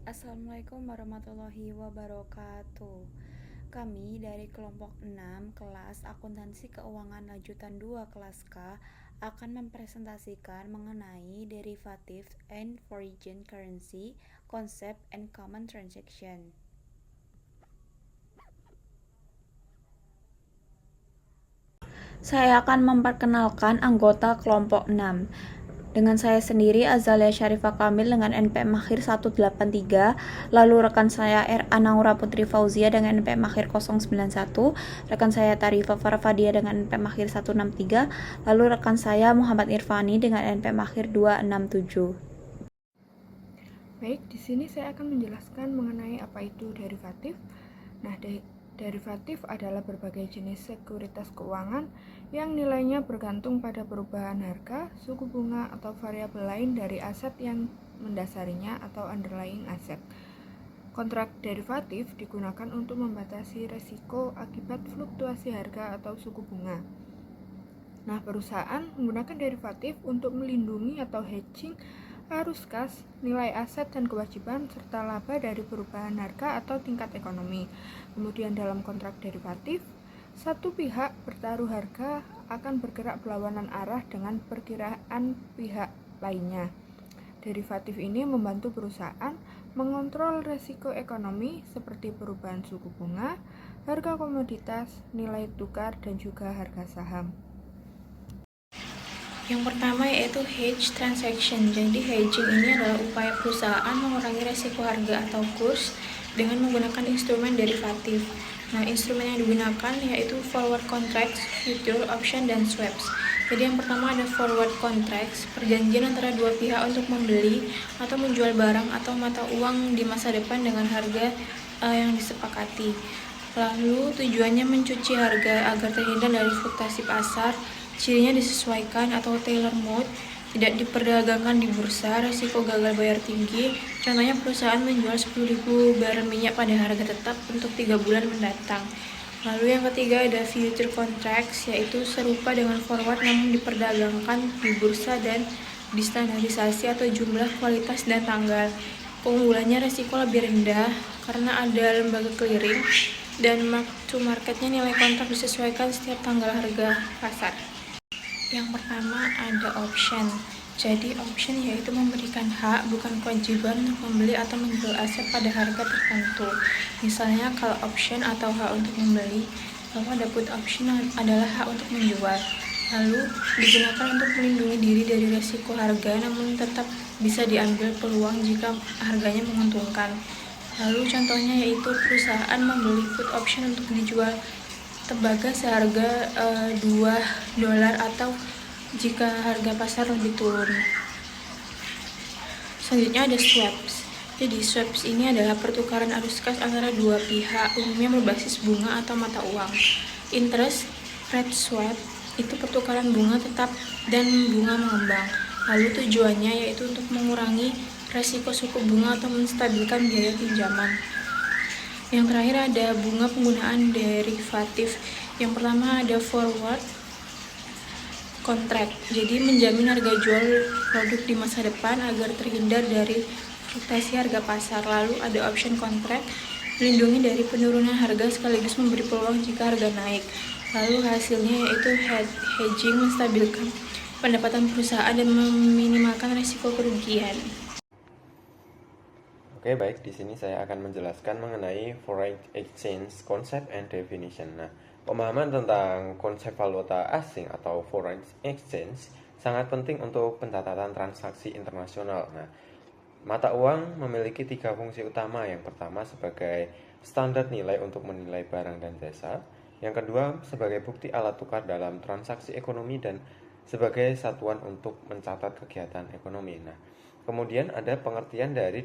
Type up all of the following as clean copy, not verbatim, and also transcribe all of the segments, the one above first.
Assalamualaikum warahmatullahi wabarakatuh. Kami dari kelompok 6 kelas Akuntansi Keuangan Lanjutan 2 kelas K akan mempresentasikan mengenai derivative and foreign currency, concept and common transaction. Saya akan memperkenalkan anggota kelompok 6. Dengan saya sendiri Azalia Syarifah Kamil dengan NPM Makhir 183, lalu rekan saya R.A. Naura Putri Fauzia dengan NPM Makhir 091, rekan saya Tarifa Farfadia dengan NPM Makhir 163, lalu rekan saya Muhammad Irfani dengan NPM Makhir 267. Baik, di sini saya akan menjelaskan mengenai apa itu derivatif. Nah, derivatif adalah berbagai jenis sekuritas keuangan yang nilainya bergantung pada perubahan harga, suku bunga, atau variabel lain dari aset yang mendasarinya atau underlying aset. Kontrak derivatif digunakan untuk membatasi resiko akibat fluktuasi harga atau suku bunga. Nah, perusahaan menggunakan derivatif untuk melindungi atau hedging arus kas, nilai aset dan kewajiban, serta laba dari perubahan harga atau tingkat ekonomi. Kemudian dalam kontrak derivatif, satu pihak bertaruh harga akan bergerak berlawanan arah dengan perkiraan pihak lainnya. Derivatif ini membantu perusahaan mengontrol resiko ekonomi seperti perubahan suku bunga, harga komoditas, nilai tukar, dan juga harga saham. Yang pertama yaitu hedge transaction. Jadi hedging ini adalah upaya perusahaan mengurangi resiko harga atau kurs dengan menggunakan instrumen derivatif. Nah, instrumen yang digunakan yaitu forward contracts, future option, dan swaps. Jadi yang pertama ada forward contracts, perjanjian antara dua pihak untuk membeli atau menjual barang atau mata uang di masa depan dengan harga yang disepakati. Lalu tujuannya mencuci harga agar terhindar dari fluktuasi pasar. Cirinya disesuaikan atau tailor mode, tidak diperdagangkan di bursa, risiko gagal bayar tinggi. Contohnya perusahaan menjual 10.000 barel minyak pada harga tetap untuk 3 bulan mendatang. Lalu yang ketiga ada future contracts, yaitu serupa dengan forward namun diperdagangkan di bursa dan distandarisasi atau jumlah, kualitas, dan tanggal. Keunggulannya risiko lebih rendah karena ada lembaga clearing dan mark to marketnya nilai kontrak disesuaikan setiap tanggal harga pasar. Yang pertama ada option. Jadi option yaitu memberikan hak bukan kewajiban untuk membeli atau menjual aset pada harga tertentu. Misalnya kalau option atau hak untuk membeli, lalu ada put option adalah hak untuk menjual. Lalu digunakan untuk melindungi diri dari resiko harga namun tetap bisa diambil peluang jika harganya menguntungkan. Lalu contohnya yaitu perusahaan membeli put option untuk dijual tembaga seharga $2 atau jika harga pasar lebih turun. Selanjutnya ada swaps. Jadi swaps ini adalah pertukaran arus kas antara dua pihak, umumnya berbasis bunga atau mata uang. Interest rate swap itu pertukaran bunga tetap dan bunga mengembang. Lalu tujuannya yaitu untuk mengurangi resiko suku bunga atau menstabilkan biaya pinjaman. Yang terakhir ada bunga penggunaan derivatif. Yang pertama ada forward contract. Jadi menjamin harga jual produk di masa depan agar terhindar dari fluktuasi harga pasar. Lalu ada option contract, melindungi dari penurunan harga sekaligus memberi peluang jika harga naik. Lalu hasilnya yaitu hedging, menstabilkan pendapatan perusahaan dan meminimalkan risiko kerugian. Oke, baik. Di sini saya akan menjelaskan mengenai foreign exchange concept and definition. Nah, pemahaman tentang konsep valuta asing atau foreign exchange sangat penting untuk pencatatan transaksi internasional. Nah, mata uang memiliki tiga fungsi utama. Yang pertama sebagai standar nilai untuk menilai barang dan jasa. Yang kedua sebagai bukti alat tukar dalam transaksi ekonomi dan sebagai satuan untuk mencatat kegiatan ekonomi. Nah, kemudian ada pengertian dari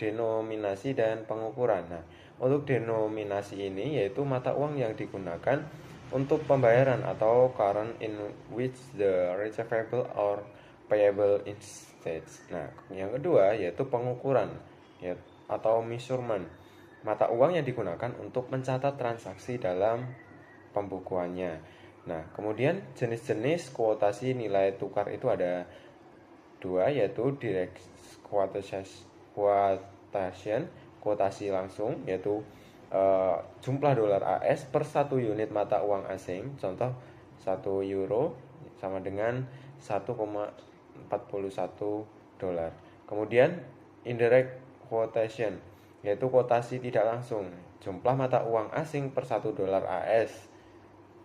denominasi dan pengukuran. Nah, untuk denominasi ini yaitu mata uang yang digunakan untuk pembayaran atau current in which the receivable or payable instead. Nah, yang kedua yaitu pengukuran atau measurement. Mata uang yang digunakan untuk mencatat transaksi dalam pembukuannya. Nah, kemudian jenis-jenis kuotasi nilai tukar itu ada dua, yaitu direct quotation, kuotasi langsung, yaitu jumlah dolar AS per 1 unit mata uang asing. Contoh 1 euro sama dengan 1,41 dolar. Kemudian indirect quotation, yaitu kuotasi tidak langsung, jumlah mata uang asing per 1 dolar AS.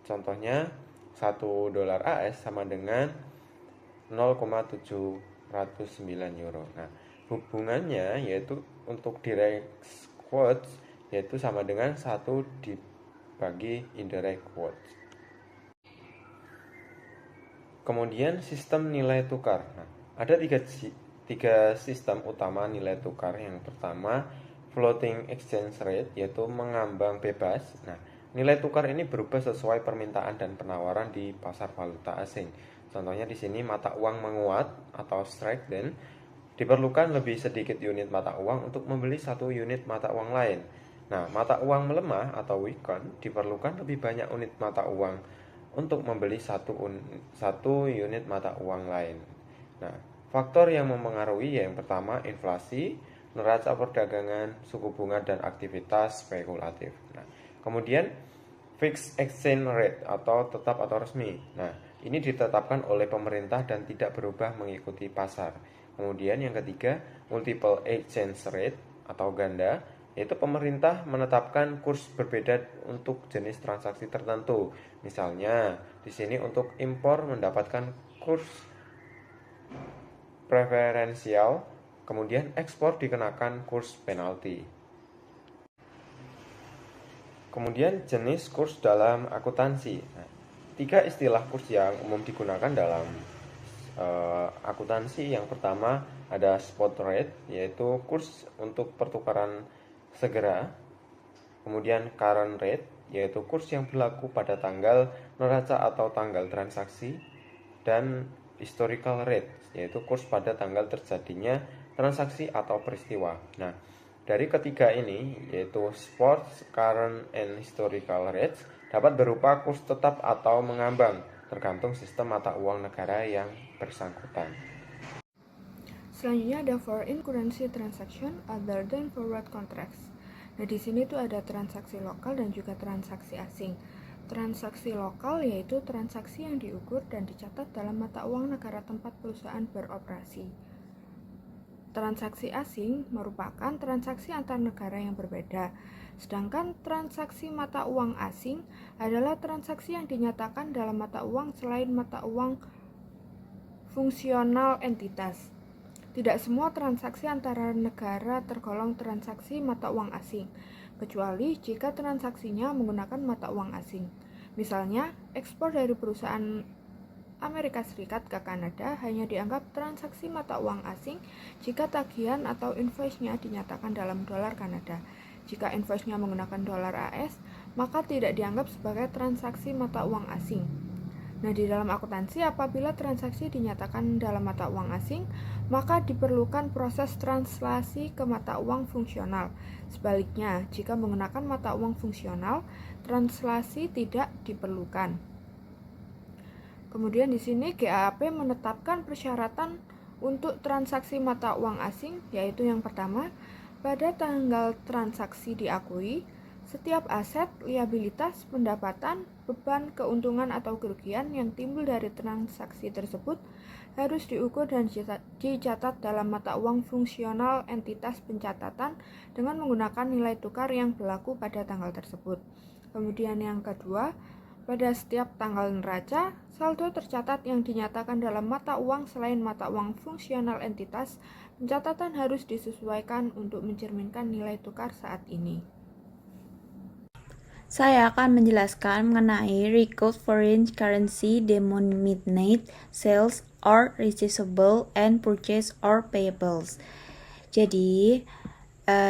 Contohnya 1 dolar AS sama dengan 0,709 euro. Nah, hubungannya yaitu untuk direct quotes yaitu sama dengan 1 dibagi indirect quotes. Kemudian sistem nilai tukar. Nah, ada tiga sistem utama nilai tukar. Yang pertama floating exchange rate, yaitu mengambang bebas. Nah, nilai tukar ini berubah sesuai permintaan dan penawaran di pasar valuta asing. Contohnya di sini mata uang menguat atau strike, dan diperlukan lebih sedikit unit mata uang untuk membeli 1 unit mata uang lain. Nah, mata uang melemah atau weaken, diperlukan lebih banyak unit mata uang untuk membeli 1 unit mata uang lain. Nah, faktor yang mempengaruhi yang pertama inflasi, neraca perdagangan, suku bunga, dan aktivitas spekulatif. Nah, kemudian fixed exchange rate atau tetap atau resmi. Nah, ini ditetapkan oleh pemerintah dan tidak berubah mengikuti pasar. Kemudian yang ketiga multiple exchange rate atau ganda, yaitu pemerintah menetapkan kurs berbeda untuk jenis transaksi tertentu. Misalnya, di sini untuk impor mendapatkan kurs preferensial, kemudian ekspor dikenakan kurs penalti. Kemudian jenis kurs dalam akuntansi. Nah, 3 istilah kurs yang umum digunakan dalam akuntansi. Yang pertama ada spot rate, yaitu kurs untuk pertukaran segera. Kemudian current rate, yaitu kurs yang berlaku pada tanggal neraca atau tanggal transaksi. Dan historical rate, yaitu kurs pada tanggal terjadinya transaksi atau peristiwa. Nah, dari ketiga ini, yaitu spot, current, and historical rates, dapat berupa kurs tetap atau mengambang, tergantung sistem mata uang negara yang bersangkutan. Selanjutnya ada foreign currency transaction other than forward contracts. Nah, di sini tuh ada transaksi lokal dan juga transaksi asing. Transaksi lokal yaitu transaksi yang diukur dan dicatat dalam mata uang negara tempat perusahaan beroperasi. Transaksi asing merupakan transaksi antar negara yang berbeda. Sedangkan transaksi mata uang asing adalah transaksi yang dinyatakan dalam mata uang selain mata uang fungsional entitas. Tidak semua transaksi antara negara tergolong transaksi mata uang asing, kecuali jika transaksinya menggunakan mata uang asing. Misalnya, ekspor dari perusahaan Amerika Serikat ke Kanada hanya dianggap transaksi mata uang asing jika tagihan atau invoice-nya dinyatakan dalam dolar Kanada. Jika invoice-nya menggunakan dolar AS, maka tidak dianggap sebagai transaksi mata uang asing. Nah, di dalam akuntansi, apabila transaksi dinyatakan dalam mata uang asing, maka diperlukan proses translasi ke mata uang fungsional. Sebaliknya, jika menggunakan mata uang fungsional, translasi tidak diperlukan. Kemudian di sini GAAP menetapkan persyaratan untuk transaksi mata uang asing, yaitu yang pertama, pada tanggal transaksi diakui, setiap aset, liabilitas, pendapatan, beban, keuntungan atau kerugian yang timbul dari transaksi tersebut harus diukur dan dicatat dalam mata uang fungsional entitas pencatatan dengan menggunakan nilai tukar yang berlaku pada tanggal tersebut. Kemudian yang kedua, pada setiap tanggal neraca, saldo tercatat yang dinyatakan dalam mata uang selain mata uang fungsional entitas pencatatan harus disesuaikan untuk mencerminkan nilai tukar saat ini. Saya akan menjelaskan mengenai record foreign currency denominated sales or receivable and purchase or payables. Jadi,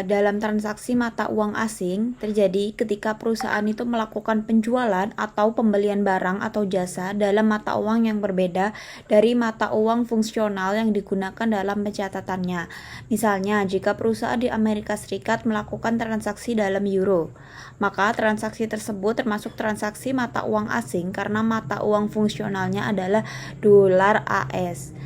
dalam transaksi mata uang asing terjadi ketika perusahaan itu melakukan penjualan atau pembelian barang atau jasa dalam mata uang yang berbeda dari mata uang fungsional yang digunakan dalam pencatatannya. Misalnya, jika perusahaan di Amerika Serikat melakukan transaksi dalam euro, maka transaksi tersebut termasuk transaksi mata uang asing karena mata uang fungsionalnya adalah dolar AS.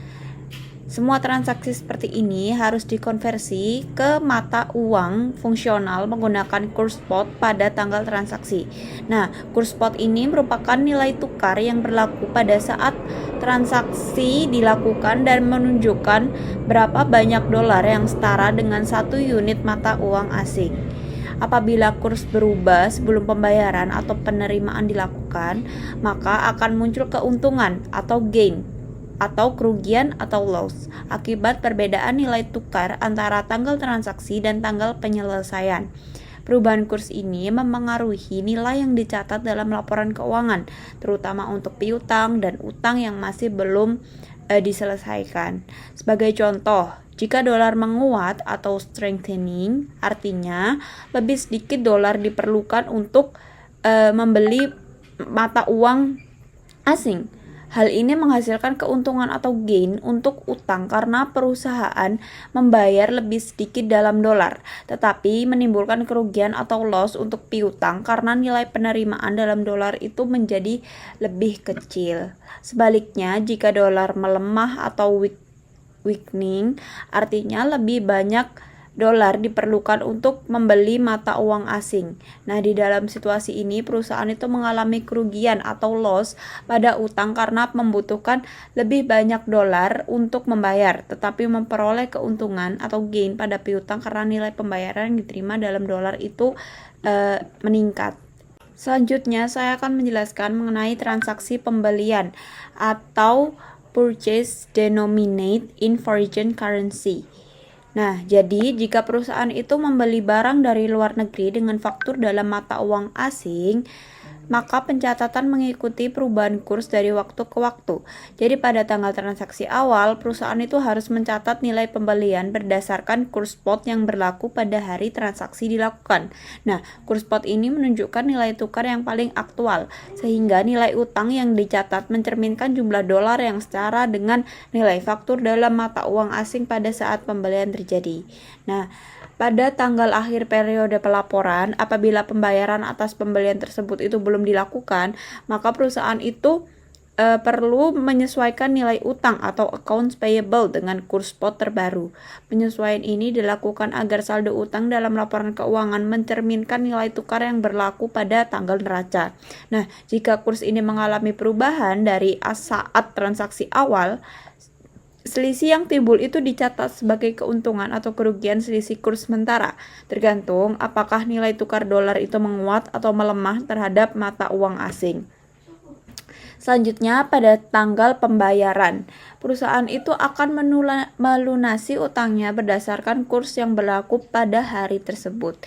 Semua transaksi seperti ini harus dikonversi ke mata uang fungsional menggunakan kurs spot pada tanggal transaksi. Nah, kurs spot ini merupakan nilai tukar yang berlaku pada saat transaksi dilakukan dan menunjukkan berapa banyak dolar yang setara dengan 1 unit mata uang asing. Apabila kurs berubah sebelum pembayaran atau penerimaan dilakukan, maka akan muncul keuntungan atau gain atau kerugian atau loss akibat perbedaan nilai tukar antara tanggal transaksi dan tanggal penyelesaian. Perubahan kurs ini memengaruhi nilai yang dicatat dalam laporan keuangan, terutama untuk piutang dan utang yang masih belum diselesaikan. Sebagai contoh, jika dolar menguat atau strengthening, artinya lebih sedikit dolar diperlukan untuk membeli mata uang asing. Hal ini menghasilkan keuntungan atau gain untuk utang karena perusahaan membayar lebih sedikit dalam dolar, tetapi menimbulkan kerugian atau loss untuk piutang karena nilai penerimaan dalam dolar itu menjadi lebih kecil. Sebaliknya, jika dolar melemah atau weakening, artinya lebih banyak dolar diperlukan untuk membeli mata uang asing. Nah, di dalam situasi ini perusahaan itu mengalami kerugian atau loss pada utang karena membutuhkan lebih banyak dolar untuk membayar, tetapi memperoleh keuntungan atau gain pada piutang karena nilai pembayaran yang diterima dalam dolar itu meningkat. Selanjutnya, saya akan menjelaskan mengenai transaksi pembelian atau purchase denominated in foreign currency. Nah, jadi jika perusahaan itu membeli barang dari luar negeri dengan faktur dalam mata uang asing, maka pencatatan mengikuti perubahan kurs dari waktu ke waktu. Jadi pada tanggal transaksi awal, perusahaan itu harus mencatat nilai pembelian berdasarkan kurs spot yang berlaku pada hari transaksi dilakukan. Nah, kurs spot ini menunjukkan nilai tukar yang paling aktual, sehingga nilai utang yang dicatat mencerminkan jumlah dolar yang setara dengan nilai faktur dalam mata uang asing pada saat pembelian terjadi. Nah, pada tanggal akhir periode pelaporan, apabila pembayaran atas pembelian tersebut itu belum dilakukan, maka perusahaan itu perlu menyesuaikan nilai utang atau accounts payable dengan kurs spot terbaru. Penyesuaian ini dilakukan agar saldo utang dalam laporan keuangan mencerminkan nilai tukar yang berlaku pada tanggal neraca. Nah, jika kurs ini mengalami perubahan dari saat transaksi awal, selisih yang timbul itu dicatat sebagai keuntungan atau kerugian selisih kurs sementara, tergantung apakah nilai tukar dolar itu menguat atau melemah terhadap mata uang asing. Selanjutnya, pada tanggal pembayaran, perusahaan itu akan melunasi utangnya berdasarkan kurs yang berlaku pada hari tersebut.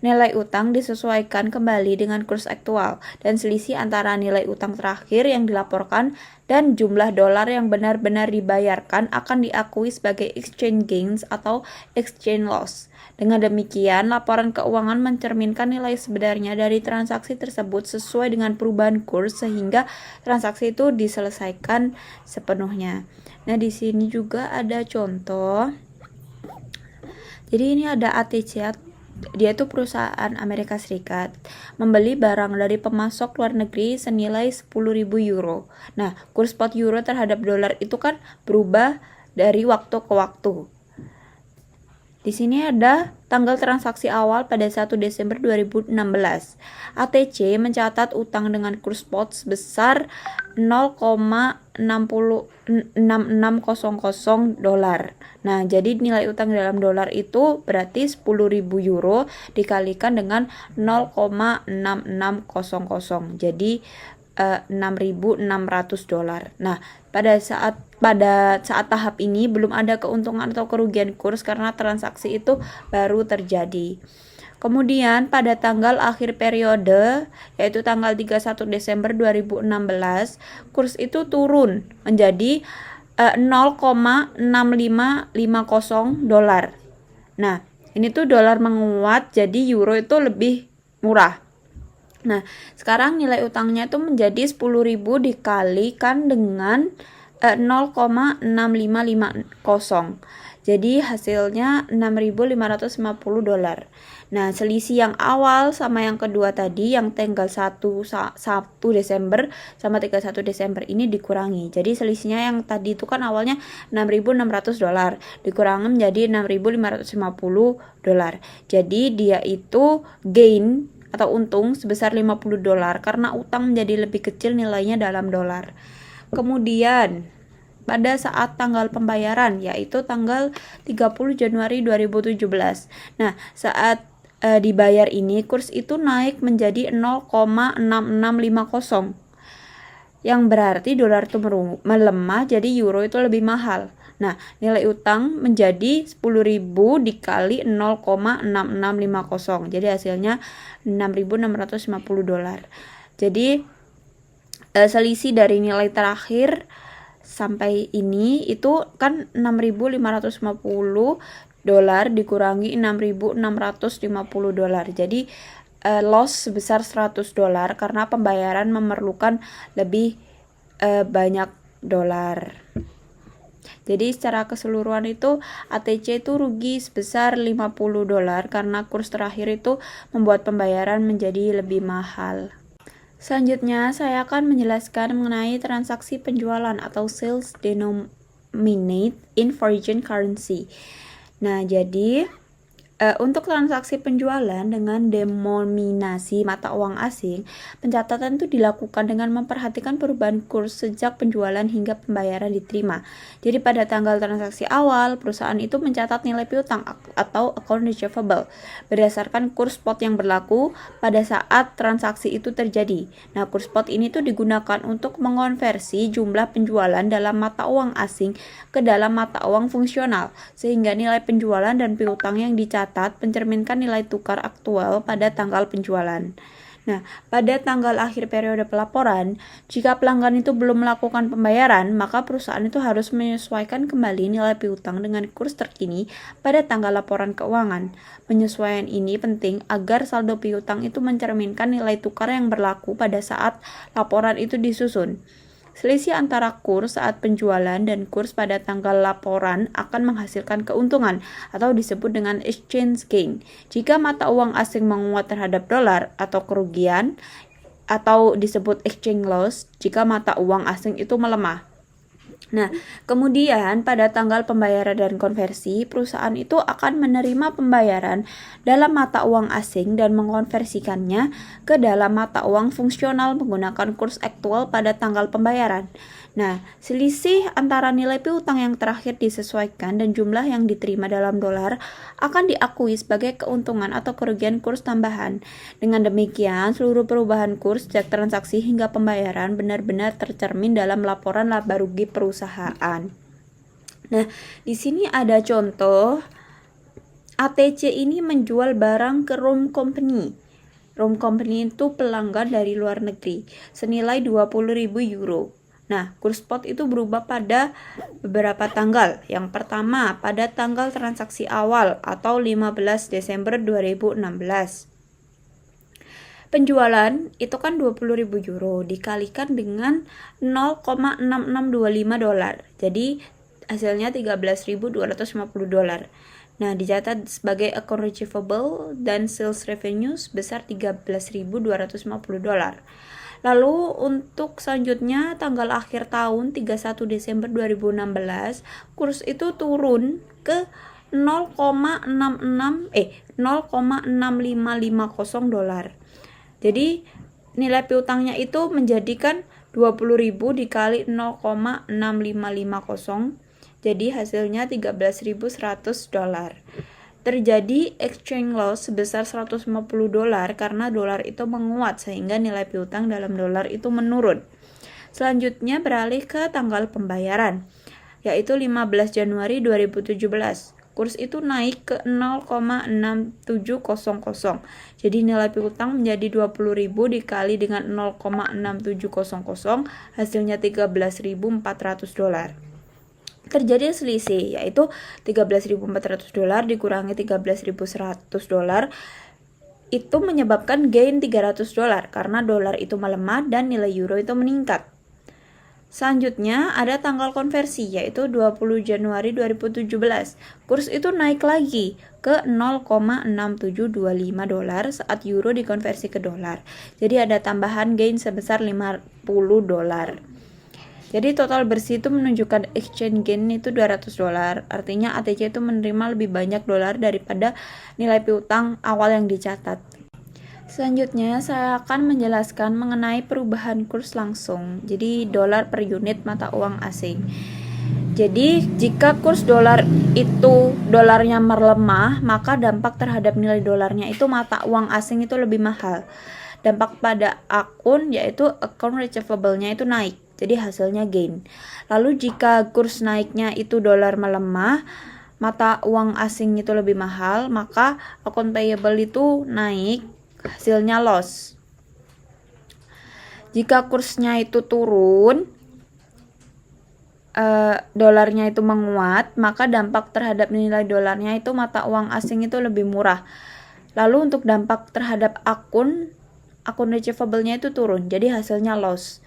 Nilai utang disesuaikan kembali dengan kurs aktual, dan selisih antara nilai utang terakhir yang dilaporkan dan jumlah dolar yang benar-benar dibayarkan akan diakui sebagai exchange gains atau exchange loss. Dengan demikian, laporan keuangan mencerminkan nilai sebenarnya dari transaksi tersebut sesuai dengan perubahan kurs sehingga transaksi itu diselesaikan sepenuhnya. Nah, di sini juga ada contoh. Jadi ini ada ATC, dia itu perusahaan Amerika Serikat, membeli barang dari pemasok luar negeri senilai 10.000 euro. Nah, kurs spot euro terhadap dolar itu kan berubah dari waktu ke waktu. Di sini ada tanggal transaksi awal pada 1 Desember 2016. ATC mencatat utang dengan kurs spot sebesar 0,6600 dolar. Nah, jadi nilai utang dalam dolar itu berarti 10.000 euro dikalikan dengan 0,6600. Jadi 6.600 dolar. Nah, pada saat tahap ini belum ada keuntungan atau kerugian kurs karena transaksi itu baru terjadi. Kemudian pada tanggal akhir periode, yaitu tanggal 31 Desember 2016, kurs itu turun menjadi 0,6550 dolar. Nah, ini tuh dolar menguat, jadi euro itu lebih murah. Nah, sekarang nilai utangnya itu menjadi 10.000 dikalikan dengan 0,6550. Jadi hasilnya 6.550 dolar. Nah, selisih yang awal sama yang kedua tadi yang tanggal 1 Desember sama 31 Desember ini dikurangi. Jadi selisihnya yang tadi itu kan awalnya 6.600 dolar, dikurangi menjadi 6.550 dolar. Jadi dia itu gain atau untung sebesar 50 dolar karena utang menjadi lebih kecil nilainya dalam dolar. Kemudian pada saat tanggal pembayaran yaitu tanggal 30 Januari 2017. Nah, saat dibayar ini kurs itu naik menjadi 0,6650. Yang berarti dolar itu melemah, jadi euro itu lebih mahal. Nah, nilai utang menjadi 10.000 dikali 0,6650. Jadi hasilnya 6.650 dolar. Jadi selisih dari nilai terakhir sampai ini itu kan 6.550 dolar dikurangi 6.650 dolar. Jadi loss sebesar 100 dolar karena pembayaran memerlukan lebih banyak dolar. Jadi secara keseluruhan itu ATC itu rugi sebesar 50 dolar karena kurs terakhir itu membuat pembayaran menjadi lebih mahal. Selanjutnya saya akan menjelaskan mengenai transaksi penjualan atau sales denominated in foreign currency. Nah, jadi untuk transaksi penjualan dengan denominasi mata uang asing, pencatatan itu dilakukan dengan memperhatikan perubahan kurs sejak penjualan hingga pembayaran diterima. Jadi pada tanggal transaksi awal, perusahaan itu mencatat nilai piutang atau account receivable berdasarkan kurs spot yang berlaku pada saat transaksi itu terjadi. Nah, kurs spot ini tuh digunakan untuk mengonversi jumlah penjualan dalam mata uang asing ke dalam mata uang fungsional, sehingga nilai penjualan dan piutang yang dicatat mencerminkan nilai tukar aktual pada tanggal penjualan. Nah, pada tanggal akhir periode pelaporan, jika pelanggan itu belum melakukan pembayaran, maka perusahaan itu harus menyesuaikan kembali nilai piutang dengan kurs terkini pada tanggal laporan keuangan. Penyesuaian ini penting agar saldo piutang itu mencerminkan nilai tukar yang berlaku pada saat laporan itu disusun. Selisih antara kurs saat penjualan dan kurs pada tanggal laporan akan menghasilkan keuntungan atau disebut dengan exchange gain. Jika mata uang asing menguat terhadap dolar atau kerugian atau disebut exchange loss jika mata uang asing itu melemah. Nah, kemudian pada tanggal pembayaran dan konversi, perusahaan itu akan menerima pembayaran dalam mata uang asing dan mengonversikannya ke dalam mata uang fungsional menggunakan kurs aktual pada tanggal pembayaran. Nah, selisih antara nilai piutang yang terakhir disesuaikan dan jumlah yang diterima dalam dolar akan diakui sebagai keuntungan atau kerugian kurs tambahan. Dengan demikian, seluruh perubahan kurs sejak transaksi hingga pembayaran benar-benar tercermin dalam laporan laba rugi perusahaan. Nah, di sini ada contoh ATC ini menjual barang ke Rome Company. Rome Company itu pelanggan dari luar negeri senilai 20.000 euro. Nah, kurs spot itu berubah pada beberapa tanggal. Yang pertama, pada tanggal transaksi awal atau 15 Desember 2016. Penjualan itu kan 20.000 euro dikalikan dengan 0,6625 dolar. Jadi hasilnya 13.250 dolar. Nah, dicatat sebagai account receivable dan sales revenue sebesar 13.250 dolar. Lalu untuk selanjutnya tanggal akhir tahun 31 Desember 2016, kurs itu turun ke 0,6550 dolar. Jadi nilai piutangnya itu menjadikan 20.000 dikali 0,6550. Jadi hasilnya 13.100 dolar. Terjadi exchange loss sebesar 150 dolar karena dolar itu menguat sehingga nilai piutang dalam dolar itu menurun. Selanjutnya beralih ke tanggal pembayaran, yaitu 15 Januari 2017. Kurs itu naik ke 0,6700. Jadi nilai piutang menjadi 20.000 dikali dengan 0,6700, hasilnya 13.400 dolar. Terjadi selisih, yaitu 13.400 dolar dikurangi 13.100 dolar itu menyebabkan gain 300 dolar karena dolar itu melemah dan nilai euro itu meningkat. Selanjutnya ada tanggal konversi yaitu 20 Januari 2017. Kurs itu naik lagi ke 0,6725 dolar saat euro dikonversi ke dolar. Jadi ada tambahan gain sebesar 50 dolar. Jadi total bersih itu menunjukkan exchange gain itu 200 dolar. Artinya ATC itu menerima lebih banyak dolar daripada nilai piutang awal yang dicatat. Selanjutnya saya akan menjelaskan mengenai perubahan kurs langsung. Jadi dolar per unit mata uang asing. Jadi jika kurs dolar itu dolarnya melemah, maka dampak terhadap nilai dolarnya itu mata uang asing itu lebih mahal. Dampak pada akun yaitu account receivable-nya itu naik. Jadi hasilnya gain. Lalu jika kurs naiknya itu dolar melemah, mata uang asing itu lebih mahal, maka account payable itu naik, hasilnya loss. Jika kursnya itu turun, dolarnya itu menguat, maka dampak terhadap nilai dolarnya itu mata uang asing itu lebih murah. Lalu untuk dampak terhadap akun receivable-nya itu turun, jadi hasilnya loss.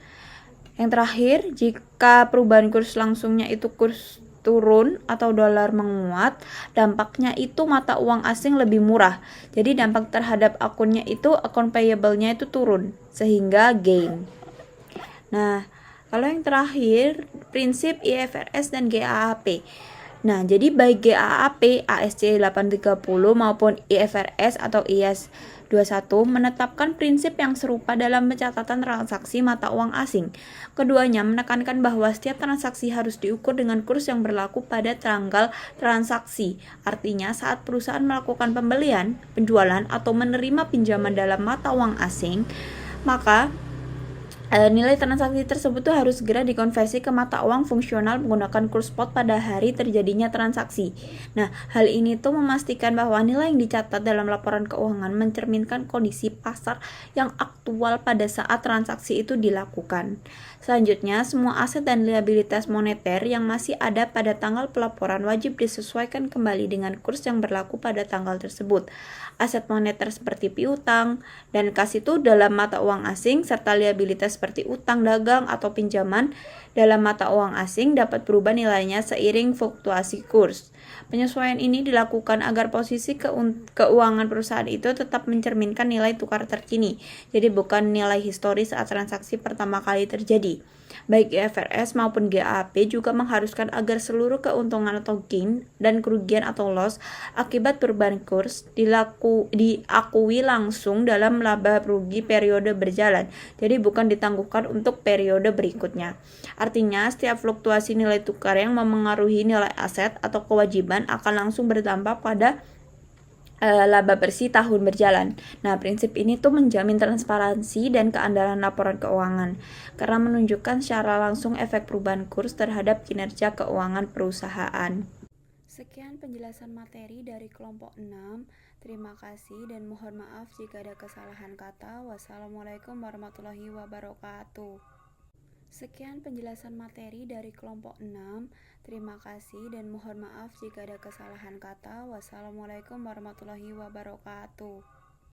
Yang terakhir, jika perubahan kurs langsungnya itu kurs turun atau dolar menguat, dampaknya itu mata uang asing lebih murah. Jadi dampak terhadap akunnya itu account payable-nya itu turun sehingga gain. Nah, kalau yang terakhir prinsip IFRS dan GAAP. Nah, jadi baik GAAP, ASC 830 maupun IFRS atau IAS 21 menetapkan prinsip yang serupa dalam pencatatan transaksi mata uang asing. Keduanya menekankan bahwa setiap transaksi harus diukur dengan kurs yang berlaku pada tanggal transaksi. Artinya saat perusahaan melakukan pembelian, penjualan, atau menerima pinjaman dalam mata uang asing, maka nilai transaksi tersebut tuh harus segera dikonversi ke mata uang fungsional menggunakan kurs spot pada hari terjadinya transaksi. Nah, hal ini tuh memastikan bahwa nilai yang dicatat dalam laporan keuangan mencerminkan kondisi pasar yang aktual pada saat transaksi itu dilakukan. Selanjutnya, semua aset dan liabilitas moneter yang masih ada pada tanggal pelaporan wajib disesuaikan kembali dengan kurs yang berlaku pada tanggal tersebut. Aset moneter seperti piutang dan kas itu dalam mata uang asing serta liabilitas seperti utang dagang atau pinjaman dalam mata uang asing dapat berubah nilainya seiring fluktuasi kurs. Penyesuaian ini dilakukan agar posisi keuangan perusahaan itu tetap mencerminkan nilai tukar terkini, jadi bukan nilai historis saat transaksi pertama kali terjadi. Baik IFRS maupun GAAP juga mengharuskan agar seluruh keuntungan atau gain dan kerugian atau loss akibat perubahan kurs diakui langsung dalam laba rugi periode berjalan, jadi bukan ditangguhkan untuk periode berikutnya. Artinya, setiap fluktuasi nilai tukar yang memengaruhi nilai aset atau kewajiban akan langsung berdampak pada laba bersih tahun berjalan. Nah, prinsip ini tuh menjamin transparansi dan keandalan laporan keuangan karena menunjukkan secara langsung efek perubahan kurs terhadap kinerja keuangan perusahaan. Sekian penjelasan materi dari kelompok 6. Terima kasih dan mohon maaf jika ada kesalahan kata. Wassalamualaikum warahmatullahi wabarakatuh. Sekian penjelasan materi dari kelompok 6. Terima kasih dan mohon maaf jika ada kesalahan kata. Wassalamualaikum warahmatullahi wabarakatuh.